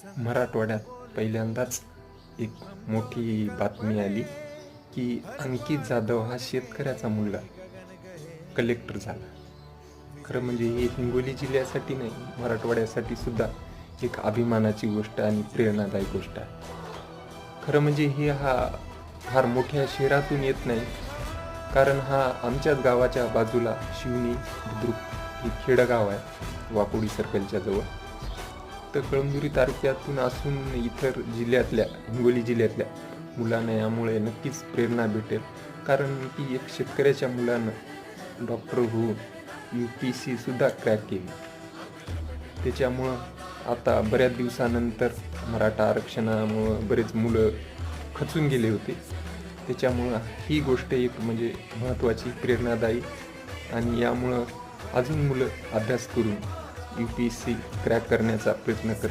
मराठवाड्यात पहिल्यांदाच एक मोठी बातमी आली की अंकित जाधव हा शेतकऱ्याचा मुलगा कलेक्टर झाला. खरं म्हणजे हे हिंगोली जिल्ह्यासाठी नाही, मराठवाड्यासाठी सुद्धा एक अभिमानाची गोष्ट आणि प्रेरणादायी गोष्ट आहे. खरं म्हणजे हा फार मोठ्या शहरातून येत नाही, कारण हा आमच्याच गावाच्या बाजूला शिवणी बुद्रुक हे खेडगाव आहे, वाकोडी सर्कलच्या जवळ. तर कळमनुरी तालुक्यातून असून इतर जिल्ह्यातल्या हिंगोली जिल्ह्यातल्या मुलांना यामुळे नक्कीच प्रेरणा भेटेल, कारण की एक शेतकऱ्याच्या मुलानं डॉक्टर होऊन UPSC सुद्धा क्रॅक केली. त्याच्यामुळं आता बऱ्याच दिवसानंतर मराठा आरक्षणामुळं बरेच मुलं खचून गेले होते. त्याच्यामुळं ही गोष्ट एक म्हणजे महत्त्वाची, प्रेरणादायी, आणि यामुळं अजून मुलं अभ्यास करून UPSC क्रॅक करण्याचा प्रयत्न करतील.